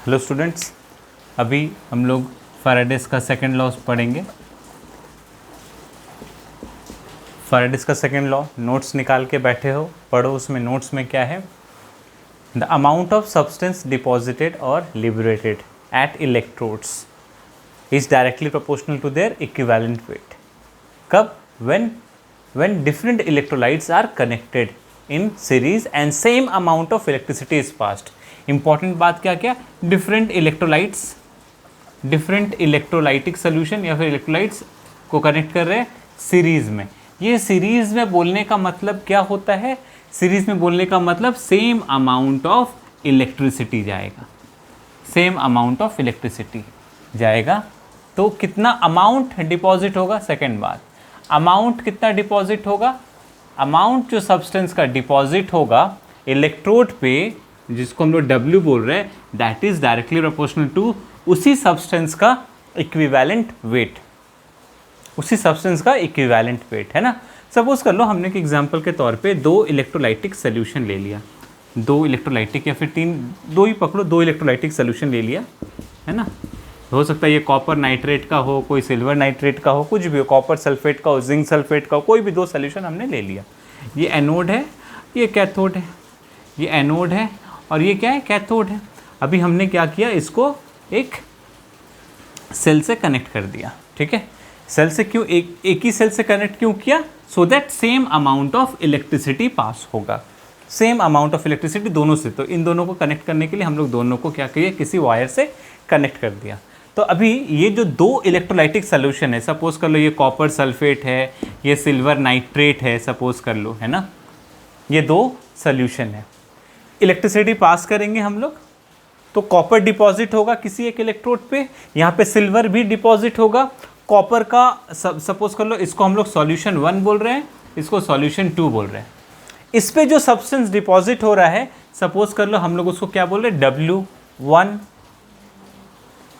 Hello students, अभी हम लोग फैराडेस का सेकंड लॉ पढ़ेंगे। फैराडेस का सेकंड लॉ नोट्स निकाल के बैठे हो, पढ़ो। उसमें नोट्स में क्या है? The amount of substance deposited और liberated at electrodes is directly proportional to their equivalent weight. कब? when different electrolytes are connected in series and same amount of electricity is passed। Important बात क्या क्या? Different electrolytic solution या फिर electrolytes को connect कर रहे हैं सीरीज में। ये सीरीज में बोलने का मतलब क्या होता है? सीरीज में बोलने का मतलब सेम अमाउंट ऑफ इलेक्ट्रिसिटी जाएगा, सेम अमाउंट ऑफ इलेक्ट्रिसिटी जाएगा। तो कितना अमाउंट डिपॉजिट होगा? सेकेंड बात, अमाउंट कितना डिपॉजिट होगा? अमाउंट जो सब्सटेंस का डिपॉजिट होगा इलेक्ट्रोड पे, जिसको हम लोग W बोल रहे हैं, that is directly proportional to उसी सब्सटेंस का इक्विवेलेंट वेट, उसी सब्सटेंस का इक्विवेलेंट वेट, है ना। सपोज कर लो हमने एक एग्जांपल के तौर पे दो इलेक्ट्रोलाइटिक सोल्यूशन ले लिया, दो इलेक्ट्रोलाइटिक या फिर दो ही पकड़ो, दो इलेक्ट्रोलाइटिक सोल्यूशन ले लिया, है ना। हो सकता है ये कॉपर नाइट्रेट का हो, कोई सिल्वर नाइट्रेट का हो, कुछ भी हो, कॉपर सल्फेट का हो, जिंक सल्फेट का हो, कोई भी दो सोल्यूशन हमने ले लिया। ये एनोड है, ये कैथोड है, ये एनोड है और ये क्या है? कैथोड है। अभी हमने क्या किया? इसको एक सेल से कनेक्ट कर दिया, ठीक है। सेल से क्यों? एक ही सेल से कनेक्ट क्यों किया? So that same amount of electricity पास होगा, सेम अमाउंट ऑफ इलेक्ट्रिसिटी दोनों से। तो इन दोनों को कनेक्ट करने के लिए हम लोग दोनों को क्या किया? किसी वायर से कनेक्ट कर दिया। तो अभी ये जो दो इलेक्ट्रोलाइटिक सोल्यूशन है, सपोज कर लो ये कॉपर सल्फेट है, ये सिल्वर नाइट्रेट है, सपोज कर लो, है ना। ये दो सोल्यूशन है, इलेक्ट्रिसिटी पास करेंगे हम लोग, तो कॉपर डिपॉजिट होगा किसी एक इलेक्ट्रोड पे, यहाँ पे सिल्वर भी डिपॉजिट होगा। कॉपर का सपोज कर लो इसको हम लोग सॉल्यूशन 1 बोल रहे हैं, इसको सॉल्यूशन 2 बोल रहे हैं। इस पे जो सब्सटेंस डिपॉजिट हो रहा है, सपोज कर लो हम लोग उसको क्या बोल रहे हैं? W1।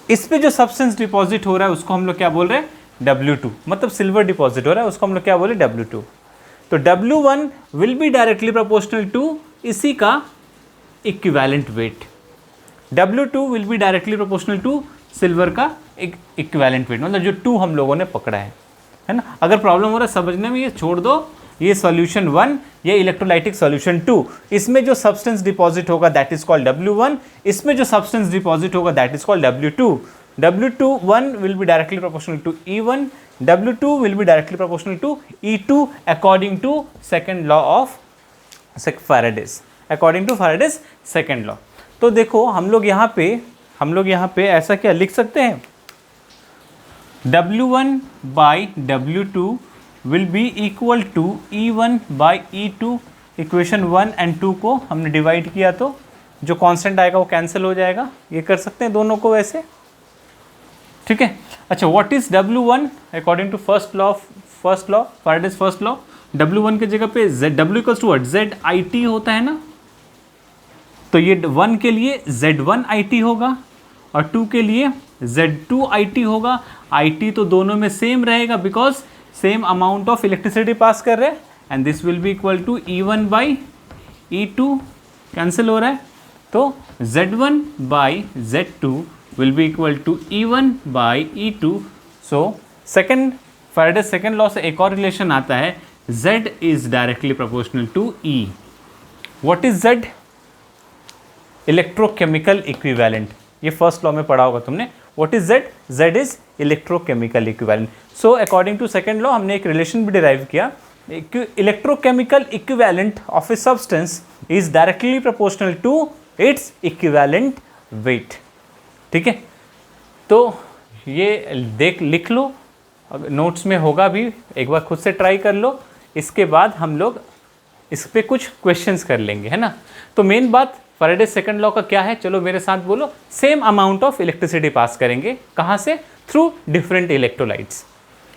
इस पे जो सब्सटेंस डिपॉजिट हो रहा है उसको हम लोग क्या बोल रहे हैं? W2। मतलब सिल्वर डिपॉजिट हो रहा है, उसको हम लोग क्या बोले? W2। तो W1 will be directly proportional to इसी का equivalent weight, W2 will be directly proportional to silver का इक्विवेलेंट वेट, मतलब जो 2 हम लोगों ने पकड़ा है ना। अगर प्रॉब्लम हो रहा है समझने में, ये छोड़ दो, ये सॉल्यूशन 1, ये इलेक्ट्रोलाइटिक सॉल्यूशन 2, इसमें जो सब्सटेंस डिपॉजिट होगा दैट इज कॉल्ड W1, इसमें जो सब्सटेंस डिपॉजिट होगा that is called W2। W1 will be directly proportional to E1, W2 will be directly proportional to E2 according to second law of Faraday's, according to Faraday's second law. तो देखो हम लोग यहाँ पे ऐसा क्या लिख सकते हैं? W1 by W2 will be equal to E1 by E2। Equation 1 and 2 को हमने डिवाइड किया तो जो कांस्टेंट आएगा वो कैंसिल हो जाएगा। ये कर सकते हैं दोनों को वैसे, ठीक है। अच्छा, what is W1 according to first law Faraday's first law? W1 की जगह पे W इक्वल्स टू ZIT होता है ना, तो ये 1 के लिए Z1IT होगा और 2 के लिए Z2IT होगा। IT तो दोनों में सेम रहेगा because same amount of electricity pass कर रहे हैं, and this will be equal to E1 by E2, cancel हो रहा है, तो Z1 by Z2 will be equal to E1 by E2। So second Faraday's second law से एक और रिलेशन आता है, Z is directly proportional to E। What is Z? Electrochemical equivalent. ये फर्स्ट लॉ में पढ़ा होगा तुमने। व्हाट is Z? Z is electrochemical equivalent. So according to second law हमने एक रिलेशन भी डिराइव किया, electrochemical equivalent of a substance is directly proportional to its equivalent weight, ठीक है। तो ये लिख लो, नोट्स में होगा भी, एक बार खुद से ट्राई कर लो। इसके बाद हम लोग इस पे कुछ क्वेश्चंस कर लेंगे, है ना। तो मेन बात फैराडेस सेकंड लॉ का क्या है? चलो मेरे साथ बोलो। Same amount of electricity pass करेंगे, कहाँ से? Through different electrolytes.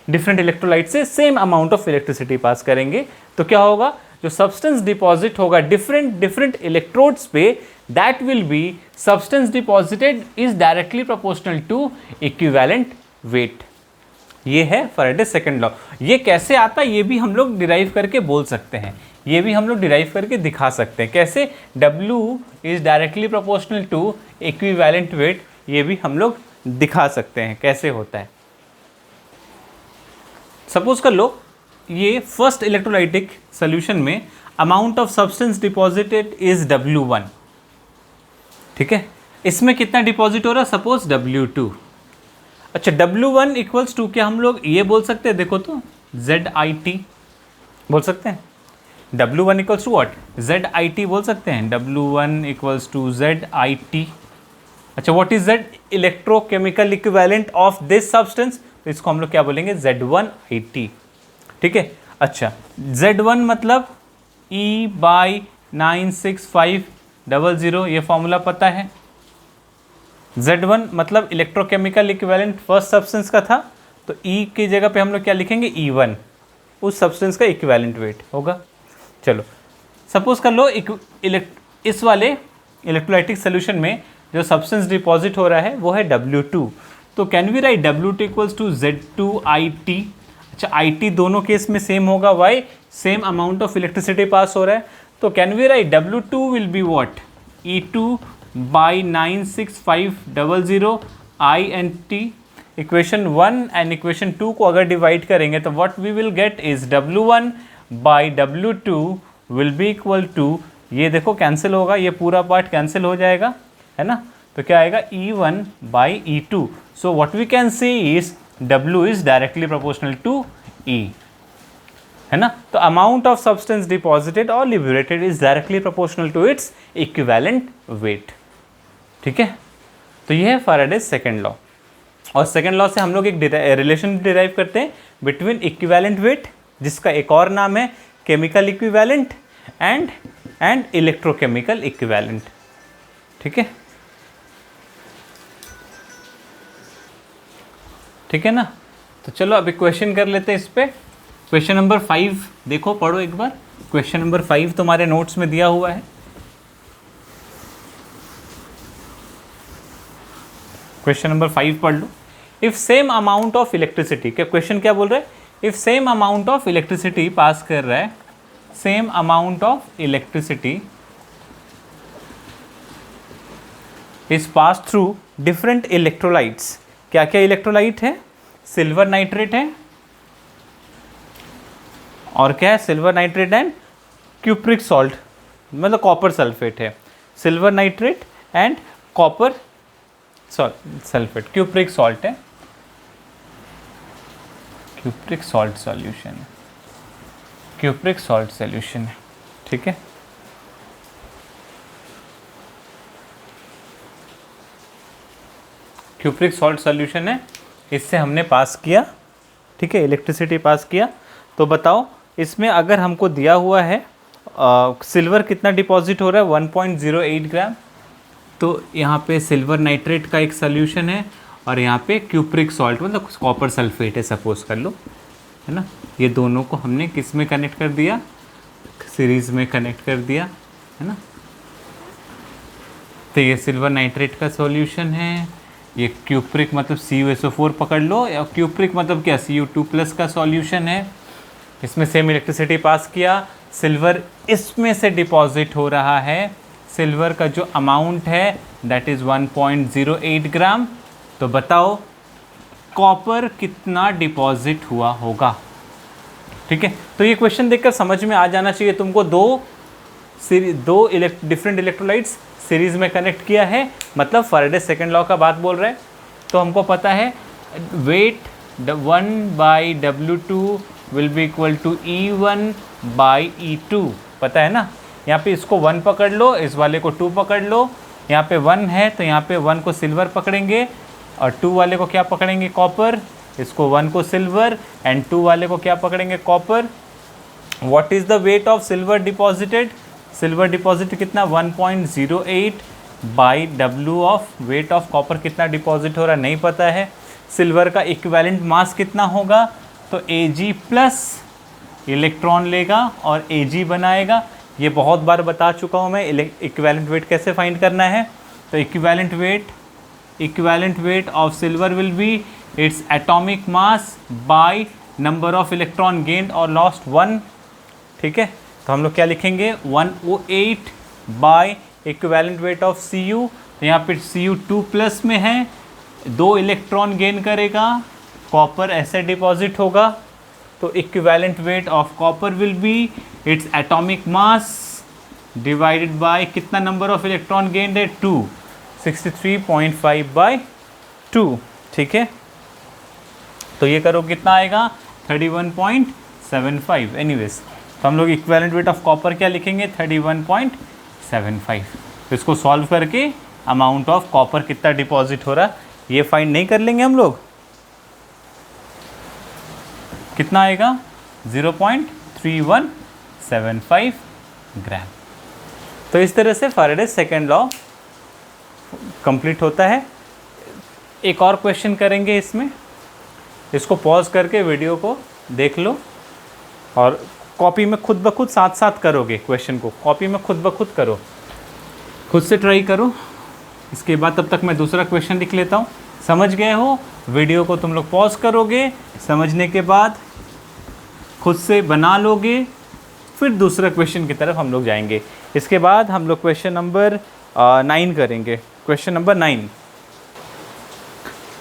Different electrolyte से same amount of electricity pass करेंगे तो क्या होगा? जो सब्सटेंस डिपॉजिट होगा डिफरेंट इलेक्ट्रोड्स पे, that will be substance deposited is directly proportional to equivalent weight. ये है फैराडेस सेकंड लॉ। ये कैसे आता है ये भी हम लोग डिराइव करके बोल सकते हैं। ये भी हम लोग डिराइव करके दिखा सकते हैं। कैसे? W is directly proportional to equivalent weight, ये भी हम लोग दिखा सकते हैं कैसे होता है। सपोज कर लो ये फर्स्ट इलेक्ट्रोलाइटिक सोल्यूशन में amount of substance deposited is W1, ठीक है। इसमें कितना डिपॉजिट हो रहा है? Suppose W2। अच्छा, W1 इक्वल्स टू, क्या हम लोग ये बोल सकते हैं? देखो तो ZIT बोल सकते हैं। W1 equals to what? ZIT बोल सकते हैं। W1 equals to ZIT। अच्छा, what is Z? Electrochemical equivalent of this substance, तो इसको हम लोग क्या बोलेंगे? Z1IT, ठीक है। अच्छा, Z1 मतलब E/96500, ये फॉर्मूला पता है। Z1 मतलब इलेक्ट्रोकेमिकल इक्विवेलेंट फर्स्ट सब्सटेंस का था, तो E की जगह पे हम लोग क्या लिखेंगे? E1, उस सब्सटेंस का इक्विवेलेंट वेट होगा। चलो सपोज कर लो इस वाले इलेक्ट्रोलाइटिक सोल्यूशन में जो सब्सटेंस डिपॉजिट हो रहा है वो है W2, तो can we write W2 equals to Z2IT। अच्छा, IT दोनों केस में सेम होगा, why? Same amount of electricity pass हो रहा है, तो can we write W2 will be what? E2/96500 I and T। Equation 1 and equation 2 को अगर डिवाइड करेंगे तो what we will get is W1/W2 will be equal to, ये देखो कैंसिल होगा, ये पूरा पार्ट कैंसिल हो जाएगा, है ना, तो क्या आएगा? E1/E2। So what we can say is W is directly proportional to E, है ना। तो अमाउंट ऑफ सब्सटेंस डिपॉजिटेड और liberated is directly proportional to its equivalent weight, ठीक है। तो ये है फैराडेज सेकेंड लॉ, और सेकेंड लॉ से हम लोग एक रिलेशन डिराइव करते हैं बिटवीन इक्विवेलेंट वेट, जिसका एक और नाम है chemical equivalent, and electrochemical equivalent, ठीक है। ठीक है ना। तो चलो अभी क्वेश्चन कर लेते हैं इस पे। क्वेश्चन नंबर 5 देखो, पढ़ो एक बार। क्वेश्चन नंबर 5 तुम्हारे नोट्स में दिया हुआ है। क्वेश्चन नंबर 5 पढ़ लो। If same amount of electricity, क्या क्वेश्चन क्या बोल रहा है? If same amount of electricity pass कर रहा है, same amount of electricity is pass through different electrolytes. क्या क्या इलेक्ट्रोलाइट है? सिल्वर नाइट्रेट है, और क्या है? Silver nitrate and cupric salt, मतलब कॉपर सल्फेट है। Silver nitrate and copper sulphate, cupric salt है, क्यूप्रिक सॉल्ट सॉल्यूशन है, क्यूप्रिक सॉल्ट सॉल्यूशन है, ठीक है। क्यूप्रिक सॉल्ट सॉल्यूशन है, इससे हमने पास किया, ठीक है, इलेक्ट्रिसिटी पास किया। तो बताओ इसमें अगर हमको दिया हुआ है सिल्वर कितना डिपॉजिट हो रहा है? 1.08 ग्राम। तो यहाँ पे सिल्वर नाइट्रेट का एक सॉल्यूशन है, और यहाँ पे क्यूप्रिक सॉल्ट मतलब कॉपर सल्फेट है, सपोज कर लो, है ना। ये दोनों को हमने किस में कनेक्ट कर दिया? सीरीज़ में कनेक्ट कर दिया, है ना। तो ये सिल्वर नाइट्रेट का सॉल्यूशन है, ये क्यूप्रिक मतलब CuSO4 पकड़ लो, या क्यूप्रिक मतलब क्या? Cu2+ का सॉल्यूशन है। इसमें सेम इलेक्ट्रिसिटी पास किया, सिल्वर इसमें से डिपॉजिट हो रहा है। सिल्वर का जो अमाउंट है दैट इज़ 1.08 ग्राम। तो बताओ कॉपर कितना डिपॉजिट हुआ होगा, ठीक है। तो ये क्वेश्चन देखकर समझ में आ जाना चाहिए तुमको, दो डिफरेंट इलेक्ट्रोलाइट्स सीरीज में कनेक्ट किया है, मतलब फैराडे सेकेंड लॉ का बात बोल रहे हैं। तो हमको पता है weight 1/W2 will be equal to E1/E2, पता है ना। यहाँ पे इसको 1 पकड़ लो, इस वाले को 2 पकड़ लो। यहाँ पे 1 है तो यहाँ पे 1 को सिल्वर पकड़ेंगे, और 2 वाले को क्या पकड़ेंगे? कॉपर। इसको 1 को सिल्वर एंड 2 वाले को क्या पकड़ेंगे? Copper. What is the weight of silver deposited? Silver deposit कितना? 1.08/W of weight of copper कितना डिपॉजिट हो रहा है नहीं पता है। सिल्वर का इक्विवेलेंट मास कितना होगा? तो Ag+ इलेक्ट्रॉन लेगा और Ag बनाएगा। ये बहुत बार बता चुका हूँ मैं, इक्विवेलेंट वेट कैसे फाइंड करना है। तो equivalent weight of silver will be its atomic mass by number of electron gained और लॉस्ट 1, ठीक है। तो हम लोग क्या लिखेंगे 108 by equivalent weight of Cu। तो यहाँ पे Cu 2+ में है, 2 इलेक्ट्रॉन गेन करेगा, कॉपर ऐसे डिपॉजिट होगा। तो equivalent weight of copper will be its atomic mass divided by कितना नंबर ऑफ इलेक्ट्रॉन गेन्ड है 2, 63.5/2। ठीक है, तो ये करो कितना आएगा 31.75। एनीवेज, तो हम लोग इक्विवेलेंट वेट ऑफ कॉपर क्या लिखेंगे 31.75। तो इसको सॉल्व करके अमाउंट ऑफ कॉपर कितना डिपॉजिट हो रहा है ये फाइंड नहीं कर लेंगे हम लोग, कितना आएगा 0.3175 ग्राम। तो इस तरह से फैराडे सेकेंड लॉ कंप्लीट होता है। एक और क्वेश्चन करेंगे इसमें, इसको पॉज करके वीडियो को देख लो और कॉपी में खुद ब खुद साथ साथ करोगे क्वेश्चन को, कॉपी में खुद ब खुद करो, खुद से ट्राई करो। इसके बाद तब तक मैं दूसरा क्वेश्चन लिख लेता हूँ। समझ गए हो, वीडियो को तुम लोग पॉज करोगे, समझने के बाद खुद से बना लोगे, फिर दूसरा क्वेश्चन की तरफ हम लोग जाएंगे। इसके बाद हम लोग क्वेश्चन नंबर 9 करेंगे। क्वेश्चन नंबर 9,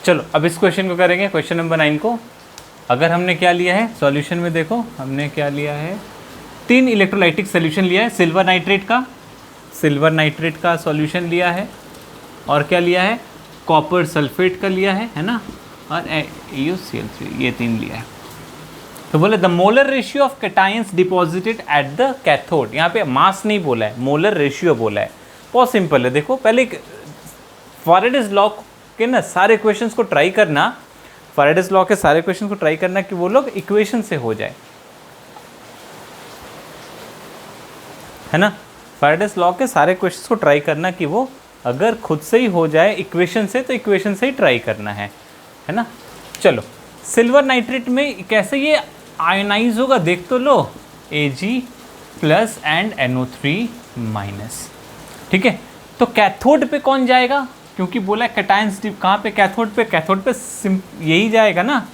चलो अब इस क्वेश्चन को करेंगे। क्वेश्चन नंबर 9 को अगर हमने क्या लिया है सॉल्यूशन में, देखो हमने क्या लिया है, 3 इलेक्ट्रोलाइटिक सोल्यूशन लिया है। सिल्वर नाइट्रेट का सॉल्यूशन लिया है, और क्या लिया है कॉपर सल्फेट का लिया है ना, और AuCl3, ये 3 लिया है। तो बोले the molar ratio of cations deposited at the cathode. यहाँ पे मास नहीं बोला है, मोलर रेशियो बोला है। बहुत सिंपल है, देखो पहले फैराडेज लॉ के ना सारे क्वेश्चंस को ट्राई करना, फैराडेज लॉ के सारे क्वेश्चन को ट्राई करना कि वो लोग इक्वेशन से हो जाए, है ना। फैराडेज लॉ के सारे क्वेश्चंस को ट्राई करना कि वो अगर खुद से ही हो जाए इक्वेशन से, तो इक्वेशन से ही ट्राई करना है ना। चलो सिल्वर नाइट्रेट में कैसे ये आयोनाइज होगा देख तो लो, Ag+ एंड NO3-। ठीक है, तो कैथोड पे कौन जाएगा, क्योंकि बोला कैटायंस कहाँ पे, कैथोड पे यही जाएगा ना।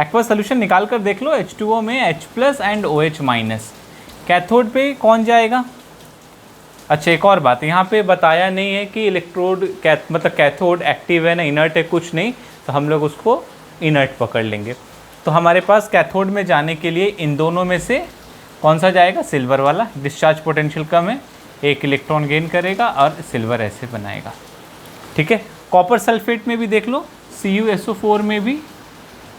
एक्वस सोल्यूशन निकाल कर देख लो, H2O में H+ एंड OH-। कैथोड पे कौन जाएगा। अच्छा एक और बात, यहाँ पे बताया नहीं है कि इलेक्ट्रोड मतलब कैथोड एक्टिव है ना इनर्ट है, कुछ नहीं, तो हम लोग उसको इनर्ट पकड़ लेंगे। तो हमारे पास कैथोड में जाने के लिए इन दोनों में से कौन सा जाएगा, सिल्वर वाला। डिस्चार्ज पोटेंशियल कम है, 1 इलेक्ट्रॉन गेन करेगा और सिल्वर ऐसे बनाएगा। ठीक है, कॉपर सल्फेट में भी देख लो, CuSO4 में भी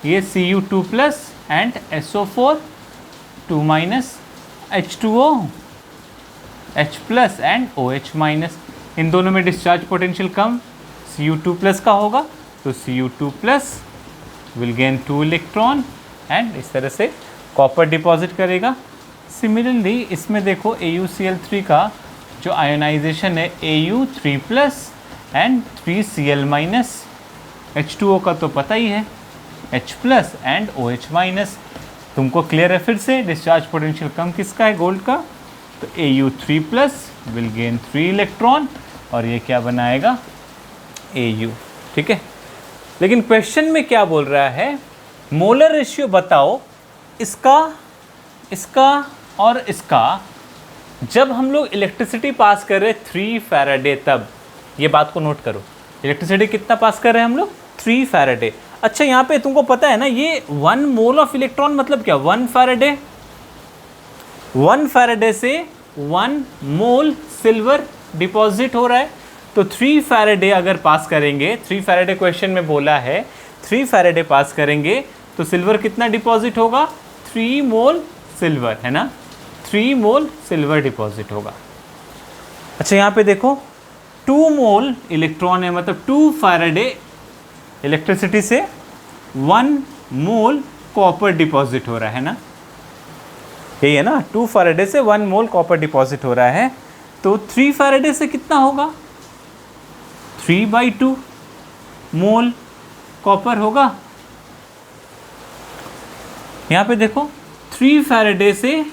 ये Cu2+ and SO4 2- H2O H+ and OH-। इन दोनों में डिस्चार्ज पोटेंशियल कम Cu2+ का होगा, तो Cu2+ will gain 2 electron and इस तरह से कॉपर डिपॉजिट करेगा। सिमिलरली इसमें देखो AuCl3 का जो आयोनाइजेशन है Au3+ एंड 3Cl-। H2O का तो पता ही है, H+ एंड OH-। तुमको क्लियर है फिर से, डिस्चार्ज पोटेंशियल कम किसका है, गोल्ड का, तो Au3+ विल गेन 3 इलेक्ट्रॉन और ये क्या बनाएगा Au। ठीक है, लेकिन क्वेश्चन में क्या बोल रहा है, मोलर रेशियो बताओ इसका और इसका जब हम लोग इलेक्ट्रिसिटी पास कर रहे 3 फैराडे, तब ये बात को नोट करो, इलेक्ट्रिसिटी कितना पास कर रहे हैं हम लोग 3 फैराडे। अच्छा यहाँ पे तुमको पता है ना, ये 1 मोल ऑफ इलेक्ट्रॉन मतलब क्या, 1 फैराडे। 1 फैराडे से 1 मोल सिल्वर डिपॉजिट हो रहा है, तो 3 फैराडे अगर पास करेंगे, 3 फैराडे क्वेश्चन में बोला है, 3 फैराडे पास करेंगे तो सिल्वर कितना डिपॉजिट होगा, 3 मोल सिल्वर, है ना, 3 मोल सिल्वर डिपॉजिट होगा। अच्छा यहाँ पे देखो 2 मोल इलेक्ट्रॉन है, मतलब 2 फैराडे इलेक्ट्रिसिटी से 1 मोल कॉपर डिपॉजिट हो रहा है ना, यही है ना, 2 फैराडे से 1 मोल कॉपर डिपॉजिट हो रहा है, तो 3 फैराडे से कितना होगा, 3/2 मोल कॉपर होगा। यहाँ पे देखो 3 फैराडे से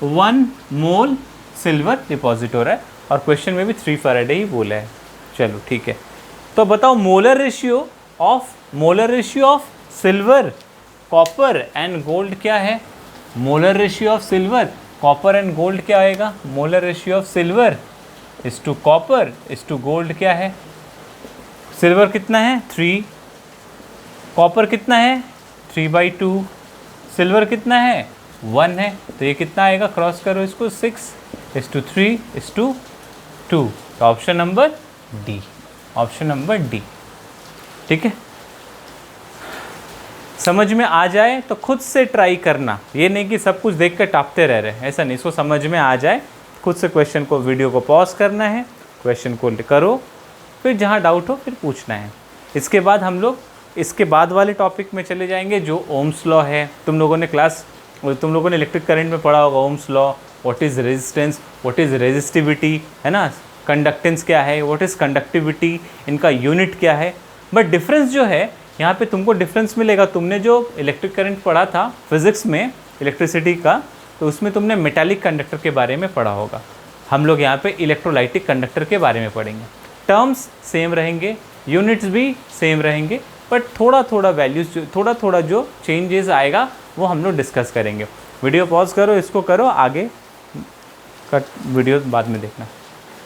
1 मोल सिल्वर डिपॉजिट हो रहा है, और क्वेश्चन में भी 3 फैराडे ही बोला है। चलो ठीक है, तो बताओ molar ratio of silver, copper and gold क्या है। Molar ratio of silver copper and gold क्या आएगा, molar ratio of silver is to copper is to gold क्या है, सिल्वर कितना है 3, कॉपर कितना है 3/2, सिल्वर कितना है 1 है, तो ये कितना आएगा, क्रॉस करो इसको 6:3:2, तो option number D, option number D. ठीक है, समझ में आ जाए तो खुद से ट्राई करना, ये नहीं कि सब कुछ देख कर टापते रह रहे, ऐसा नहीं, इसको समझ में आ जाए खुद से क्वेश्चन को, वीडियो को पॉज करना है, क्वेश्चन को करो, फिर जहाँ डाउट हो फिर पूछना है। इसके बाद हम लोग इसके बाद वाले टॉपिक में चले जाएंगे जो ओम्स लॉ है। तुम लोगों ने इलेक्ट्रिक करंट में पढ़ा होगा Ohm's law, what is resistance, what is resistivity, है ना, कंडक्टेंस क्या है, व्हाट इज़ कंडक्टिविटी, इनका यूनिट क्या है। बट डिफरेंस जो है यहाँ पे तुमको डिफरेंस मिलेगा, तुमने जो इलेक्ट्रिक करंट पढ़ा था फिज़िक्स में इलेक्ट्रिसिटी का, तो उसमें तुमने मेटालिक कंडक्टर के बारे में पढ़ा होगा, हम लोग यहाँ पे इलेक्ट्रोलाइटिक कंडक्टर के बारे में पढ़ेंगे। टर्म्स सेम रहेंगे, यूनिट्स भी सेम रहेंगे, बट थोड़ा थोड़ा वैल्यूज, थोड़ा थोड़ा जो चेंजेस आएगा वो हम लोग डिस्कस करेंगे। वीडियो पॉज करो, इसको करो, आगे का वीडियो बाद में देखना।